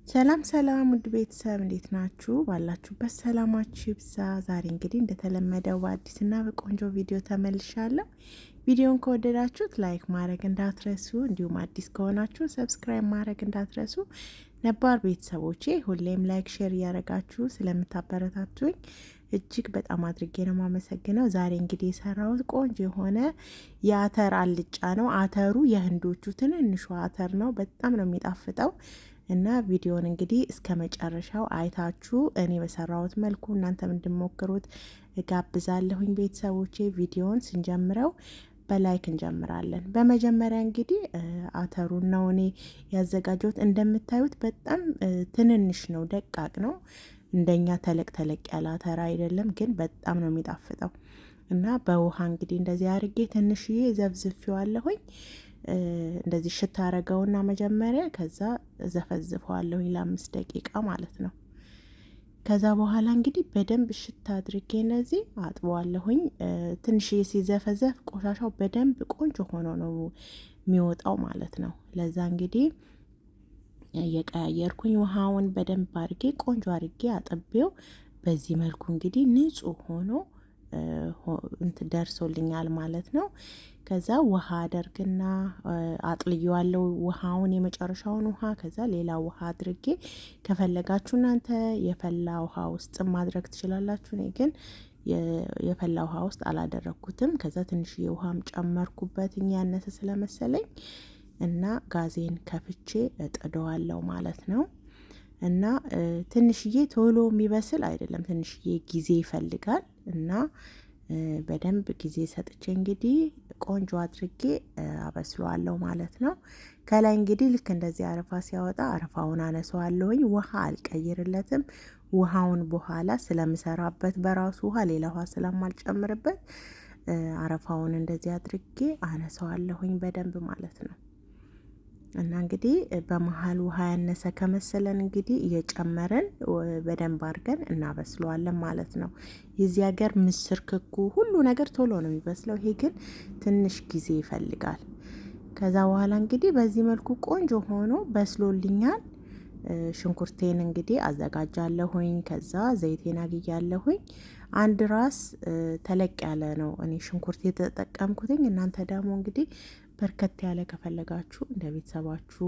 ሰላም ሰላም ውድ ቤተሰብ እንዴት ናችሁ? ባላችሁበት ሰላማችሁ ይብዛ። ዛሬ እንግዲህ እንደተለመደው በአዲስና በቆንጆ ቪዲዮ ተመልሻለሁ። ቪዲዮን ከወደዳችሁት ላይክ ማድረግ እንዳትረሱ፣ እንዲሁም አዲስ ከሆናችሁ ሰብስክራይብ ማድረግ እንዳትረሱ። ነባር ቤተሰቦቼ ሁሌም ላይክ ሼር እያደረጋችሁ ስለምታበረታቱኝ እጅግ በጣም አድርጌ ነው የማመሰግነው። ዛሬ እንግዲህ የሰራሁት ቆንጆ የሆነ የአተር አልጫ ነው። አተሩ የህንዶቹ ትንንሹ አተር ነው። በጣም ነው የሚጣፍጠው እና ቪዲዮን እንግዲህ እስከ መጨረሻው አይታችሁ እኔ በሰራሁት መልኩ እናንተም እንድሞክሩት እጋብዛለሁኝ። ቤተሰቦቼ ቪዲዮን ስንጀምረው በላይክ እንጀምራለን። በመጀመሪያ እንግዲህ አተሩን ነው እኔ ያዘጋጀሁት። እንደምታዩት በጣም ትንንሽ ነው፣ ደቃቅ ነው። እንደኛ ተለቅ ተለቅ ያለ አተር አይደለም፣ ግን በጣም ነው የሚጣፍጠው እና በውሃ እንግዲህ እንደዚህ አድርጌ ትንሽዬ ዘብዝፌዋለሁኝ። እንደዚህ ሽታ አረገውና መጀመሪያ ከዛ ዘፈዝፈዋለሁኝ ለ5 ደቂቃ ማለት ነው። ከዛ በኋላ እንግዲህ በደንብ ሽታ አድርጌ እንደዚህ አጥበዋለሁኝ። ትንሽዬ ሲዘፈዘፍ ቆሻሻው በደንብ ቆንጆ ሆኖ ነው የሚወጣው ማለት ነው። ለዛ እንግዲህ የቀያየርኩኝ ውሃውን በደንብ አድርጌ ቆንጆ አድርጌ አጥቤው በዚህ መልኩ እንግዲህ ንጹህ ሆኖ ደርሶልኛል ማለት ነው። ከዛ ውሃ አደርግና አጥልየዋለሁ ውሃውን፣ የመጨረሻውን ውሃ። ከዛ ሌላ ውሃ አድርጌ ከፈለጋችሁ እናንተ የፈላ ውሃ ውስጥ ማድረግ ትችላላችሁ። እኔ ግን የፈላ ውሃ ውስጥ አላደረኩትም። ከዛ ትንሽዬ ውሃም ጨመርኩበት ያነሰ ስለመሰለኝ እና ጋዜን ከፍቼ እጥደዋለሁ ማለት ነው። እና ትንሽዬ ቶሎ የሚበስል አይደለም፣ ትንሽዬ ጊዜ ይፈልጋል እና በደንብ ጊዜ ሰጥቼ እንግዲህ ቆንጆ አድርጌ አበስለዋለሁ ማለት ነው። ከላይ እንግዲህ ልክ እንደዚህ አረፋ ሲያወጣ አረፋውን አነሳዋለሁኝ። ውሃ አልቀይርለትም። ውሃውን በኋላ ስለምሰራበት በራሱ ውሃ ሌላ ውሃ ስለማልጨምርበት አረፋውን እንደዚህ አድርጌ አነሳዋለሁኝ በደንብ ማለት ነው። እና እንግዲህ በመሀል ውሃ ያነሰ ከመሰለን እንግዲህ እየጨመረን በደንብ አድርገን እናበስለዋለን ማለት ነው። የዚህ ሀገር ምስር ክኩ ሁሉ ነገር ቶሎ ነው የሚበስለው። ይሄ ግን ትንሽ ጊዜ ይፈልጋል። ከዛ በኋላ እንግዲህ በዚህ መልኩ ቆንጆ ሆኖ በስሎልኛል። ሽንኩርቴን እንግዲህ አዘጋጃለሁኝ። ከዛ ዘይቴን አግያለሁኝ። አንድ ራስ ተለቅ ያለ ነው እኔ ሽንኩርት የተጠቀምኩትኝ። እናንተ ደግሞ እንግዲህ በርከት ያለ ከፈለጋችሁ እንደ ቤተሰባችሁ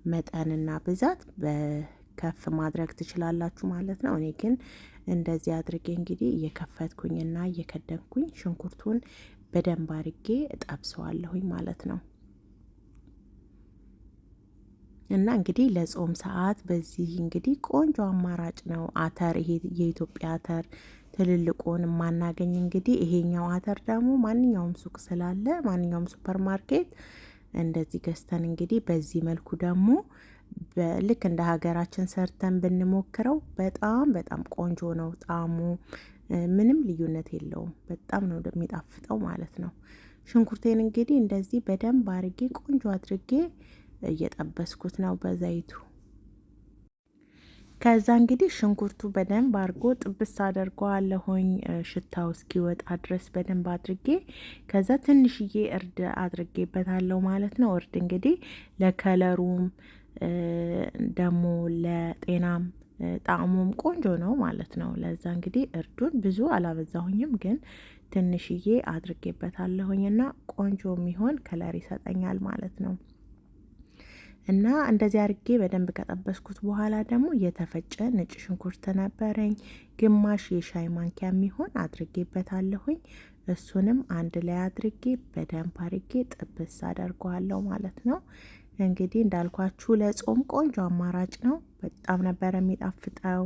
መጠንና ብዛት በከፍ ማድረግ ትችላላችሁ ማለት ነው። እኔ ግን እንደዚህ አድርጌ እንግዲህ እየከፈትኩኝና እየከደንኩኝ ሽንኩርቱን በደንብ አድርጌ እጠብሰዋለሁኝ ማለት ነው። እና እንግዲህ ለጾም ሰዓት በዚህ እንግዲህ ቆንጆ አማራጭ ነው አተር። ይሄ የኢትዮጵያ አተር ትልልቁን ማናገኝ እንግዲህ ይሄኛው አተር ደግሞ ማንኛውም ሱቅ ስላለ ማንኛውም ሱፐር ማርኬት እንደዚህ ገዝተን እንግዲህ በዚህ መልኩ ደግሞ ልክ እንደ ሀገራችን ሰርተን ብንሞክረው በጣም በጣም ቆንጆ ነው። ጣዕሙ ምንም ልዩነት የለውም። በጣም ነው የሚጣፍጠው ማለት ነው። ሽንኩርቴን እንግዲህ እንደዚህ በደንብ አድርጌ ቆንጆ አድርጌ እየጠበስኩት ነው በዘይቱ። ከዛ እንግዲህ ሽንኩርቱ በደንብ አድርጎ ጥብስ አደርገዋለሁኝ ሽታው እስኪወጣ ድረስ በደንብ አድርጌ። ከዛ ትንሽዬ እርድ አድርጌበታለሁ ማለት ነው። እርድ እንግዲህ ለከለሩም ደግሞ ለጤናም ጣዕሙም ቆንጆ ነው ማለት ነው። ለዛ እንግዲህ እርዱን ብዙ አላበዛሁኝም፣ ግን ትንሽዬ አድርጌበታለሁኝ እና ቆንጆ የሚሆን ከለር ይሰጠኛል ማለት ነው። እና እንደዚህ አድርጌ በደንብ ከጠበስኩት በኋላ ደግሞ የተፈጨ ነጭ ሽንኩርት ነበረኝ፣ ግማሽ የሻይ ማንኪያ የሚሆን አድርጌበታለሁኝ። እሱንም አንድ ላይ አድርጌ በደንብ አድርጌ ጥብስ አደርገዋለሁ ማለት ነው። እንግዲህ እንዳልኳችሁ ለጾም ቆንጆ አማራጭ ነው። በጣም ነበረ የሚጣፍጠው።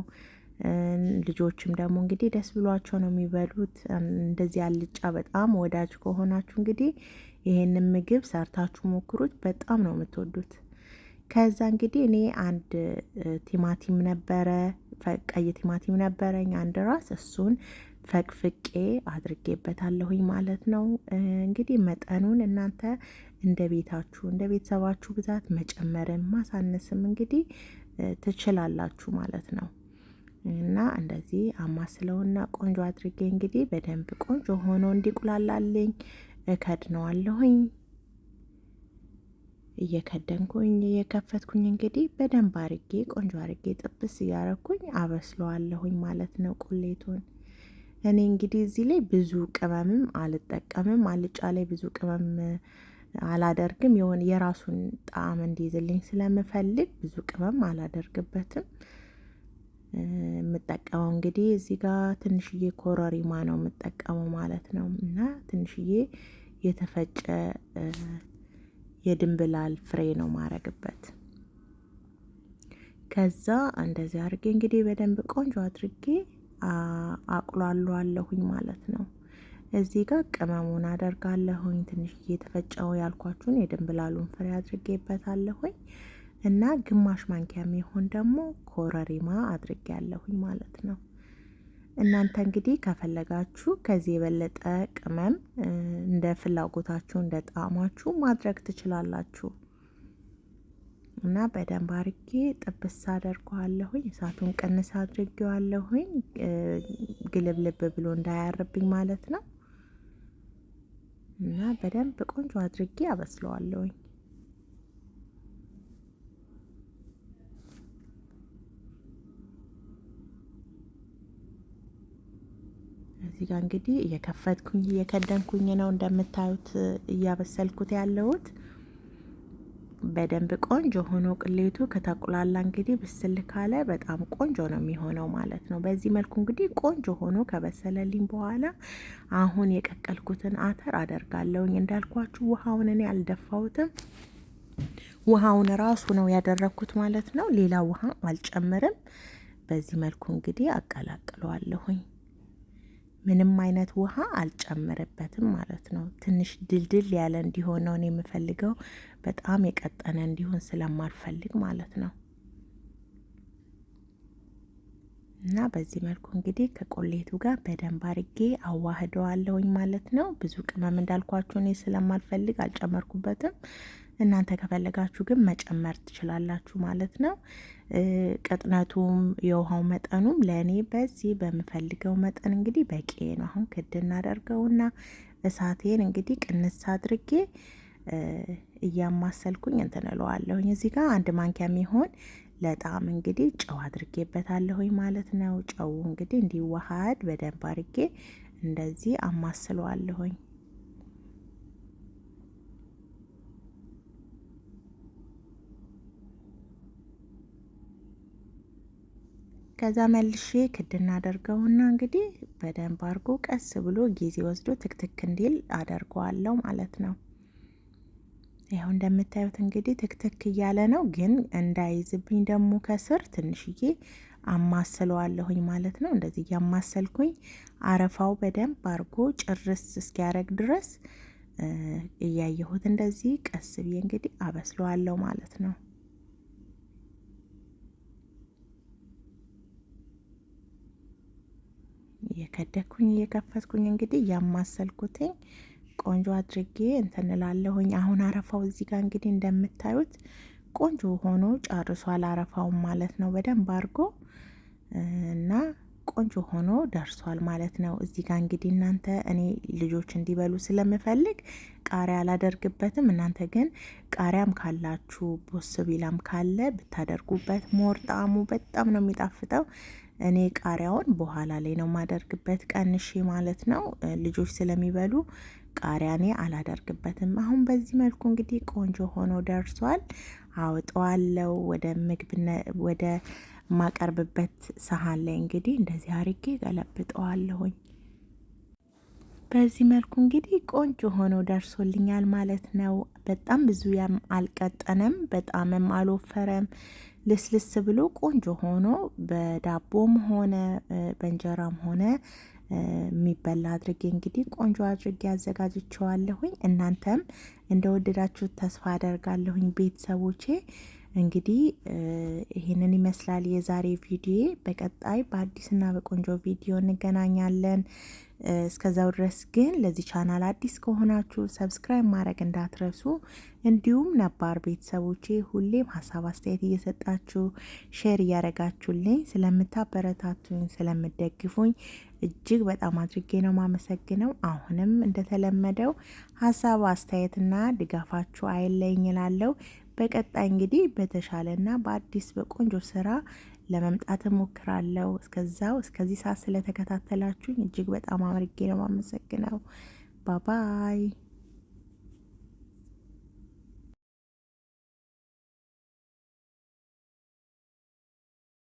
ልጆችም ደግሞ እንግዲህ ደስ ብሏቸው ነው የሚበሉት። እንደዚህ አልጫ በጣም ወዳጅ ከሆናችሁ እንግዲህ ይሄንን ምግብ ሰርታችሁ ሞክሩት። በጣም ነው የምትወዱት። ከዛ እንግዲህ እኔ አንድ ቲማቲም ነበረ፣ ቀይ ቲማቲም ነበረኝ አንድ ራስ። እሱን ፈቅፍቄ አድርጌበታለሁኝ ማለት ነው። እንግዲህ መጠኑን እናንተ እንደ ቤታችሁ እንደ ቤተሰባችሁ ብዛት መጨመርም ማሳነስም እንግዲህ ትችላላችሁ ማለት ነው። እና እንደዚህ አማስለውና ቆንጆ አድርጌ እንግዲህ በደንብ ቆንጆ ሆኖ እንዲቁላላልኝ እከድነዋለሁኝ። እየከደንኩኝ እየከፈትኩኝ እንግዲህ በደንብ አርጌ ቆንጆ አርጌ ጥብስ እያረኩኝ አበስለዋለሁኝ ማለት ነው ቁሌቱን። እኔ እንግዲህ እዚህ ላይ ብዙ ቅመምም አልጠቀምም። አልጫ ላይ ብዙ ቅመም አላደርግም። የሆነ የራሱን ጣዕም እንዲይዝልኝ ስለምፈልግ ብዙ ቅመም አላደርግበትም። የምጠቀመው እንግዲህ እዚህ ጋር ትንሽዬ ኮረሪማ ነው የምጠቀመው ማለት ነው። እና ትንሽዬ የተፈጨ የድንብላል ፍሬ ነው ማረግበት። ከዛ እንደዚህ አድርጌ እንግዲህ በደንብ ቆንጆ አድርጌ አቁላሏለሁኝ ማለት ነው። እዚህ ጋር ቅመሙን አደርጋለሁኝ። ትንሽዬ የተፈጨው ያልኳችሁን የድንብላሉን ፍሬ አድርጌበታለሁኝ እና ግማሽ ማንኪያ የሚሆን ደግሞ ኮረሪማ አድርጌያለሁኝ ማለት ነው። እናንተ እንግዲህ ከፈለጋችሁ ከዚህ የበለጠ ቅመም እንደ ፍላጎታችሁ እንደ ጣዕማችሁ ማድረግ ትችላላችሁ። እና በደንብ አርጌ ጥብስ አደርገዋለሁኝ። እሳቱን ቀንስ አድርጌዋለሁኝ ግልብልብ ብሎ እንዳያርብኝ ማለት ነው። እና በደንብ ቆንጆ አድርጌ አበስለዋለሁኝ። እዚህ ጋር እንግዲህ እየከፈትኩኝ እየከደንኩኝ ነው እንደምታዩት እያበሰልኩት ያለሁት። በደንብ ቆንጆ ሆኖ ቅሌቱ ከተቁላላ እንግዲህ ብስል ካለ በጣም ቆንጆ ነው የሚሆነው ማለት ነው። በዚህ መልኩ እንግዲህ ቆንጆ ሆኖ ከበሰለልኝ በኋላ አሁን የቀቀልኩትን አተር አደርጋለሁኝ። እንዳልኳችሁ ውሃውን እኔ አልደፋሁትም። ውሃውን ራሱ ነው ያደረኩት ማለት ነው። ሌላ ውሃ አልጨምርም። በዚህ መልኩ እንግዲህ አቀላቅለዋለሁኝ። ምንም አይነት ውሃ አልጨምርበትም ማለት ነው። ትንሽ ድልድል ያለ እንዲሆን ነው እኔ የምፈልገው። በጣም የቀጠነ እንዲሆን ስለማልፈልግ ማለት ነው። እና በዚህ መልኩ እንግዲህ ከቆሌቱ ጋር በደንብ አርጌ አዋህደዋለሁኝ ማለት ነው። ብዙ ቅመም እንዳልኳችሁ እኔ ስለማልፈልግ አልጨመርኩበትም። እናንተ ከፈለጋችሁ ግን መጨመር ትችላላችሁ ማለት ነው። ቅጥነቱም የውሃው መጠኑም ለእኔ በዚህ በምፈልገው መጠን እንግዲህ በቂ ነው። አሁን ክድ እናደርገውና እሳቴን እንግዲህ ቅንስ አድርጌ እያማሰልኩኝ እንትን እለዋለሁኝ። እዚህ ጋር አንድ ማንኪያ የሚሆን ለጣዕም እንግዲህ ጨው አድርጌበታለሁኝ ማለት ነው። ጨው እንግዲህ እንዲዋሃድ በደንብ አድርጌ እንደዚህ አማስለዋለሁኝ። ከዛ መልሼ ክድ እናደርገውና እንግዲህ በደንብ አድርጎ ቀስ ብሎ ጊዜ ወስዶ ትክትክ እንዲል አደርገዋለሁ ማለት ነው። ይኸው እንደምታዩት እንግዲህ ትክትክ እያለ ነው፣ ግን እንዳይዝብኝ ደግሞ ከስር ትንሽዬ አማስለዋለሁኝ ማለት ነው። እንደዚህ እያማሰልኩኝ አረፋው በደንብ አድርጎ ጭርስ እስኪያደርግ ድረስ እያየሁት እንደዚህ ቀስ ብዬ እንግዲህ አበስለዋለሁ ማለት ነው። እየከደኩኝ እየከፈትኩኝ እንግዲህ እያማሰልኩትኝ ቆንጆ አድርጌ እንትን እላለሁኝ። አሁን አረፋው እዚህ ጋር እንግዲህ እንደምታዩት ቆንጆ ሆኖ ጨርሷል አረፋውን ማለት ነው። በደንብ አድርጎ እና ቆንጆ ሆኖ ደርሷል ማለት ነው። እዚህ ጋር እንግዲህ እናንተ እኔ ልጆች እንዲበሉ ስለምፈልግ ቃሪያ አላደርግበትም። እናንተ ግን ቃሪያም ካላችሁ ቦስቢላም ካለ ብታደርጉበት ሞር ጣዕሙ በጣም ነው የሚጣፍጠው። እኔ ቃሪያውን በኋላ ላይ ነው ማደርግበት ቀንሼ ማለት ነው። ልጆች ስለሚበሉ ቃሪያ እኔ አላደርግበትም። አሁን በዚህ መልኩ እንግዲህ ቆንጆ ሆኖ ደርሷል። አወጣዋለሁ ወደ ማቀርብበት ሰሃን ላይ እንግዲህ እንደዚህ አርጌ ገለብጠዋለሁኝ። በዚህ መልኩ እንግዲህ ቆንጆ ሆኖ ደርሶልኛል ማለት ነው። በጣም ብዙ አልቀጠነም፣ በጣምም አልወፈረም። ልስልስ ብሎ ቆንጆ ሆኖ በዳቦም ሆነ በእንጀራም ሆነ የሚበላ አድርጌ እንግዲህ ቆንጆ አድርጌ አዘጋጅቼዋለሁኝ። እናንተም እንደወደዳችሁት ተስፋ አደርጋለሁኝ ቤተሰቦቼ። እንግዲህ ይህንን ይመስላል የዛሬ ቪዲዮ። በቀጣይ በአዲስና በቆንጆ ቪዲዮ እንገናኛለን። እስከዛው ድረስ ግን ለዚህ ቻናል አዲስ ከሆናችሁ ሰብስክራይብ ማድረግ እንዳትረሱ። እንዲሁም ነባር ቤተሰቦቼ ሁሌም ሀሳብ አስተያየት እየሰጣችሁ ሼር እያደረጋችሁልኝ ስለምታበረታቱኝ ስለምደግፉኝ እጅግ በጣም አድርጌ ነው ማመሰግነው። አሁንም እንደተለመደው ሀሳብ አስተያየትና ድጋፋችሁ አይለኝ እላለሁ። በቀጣይ እንግዲህ በተሻለና በአዲስ በቆንጆ ስራ ለመምጣት እሞክራለሁ። እስከዚህ ሰዓት ስለተከታተላችሁኝ እጅግ በጣም አድርጌ ነው ማመሰግነው። ባባይ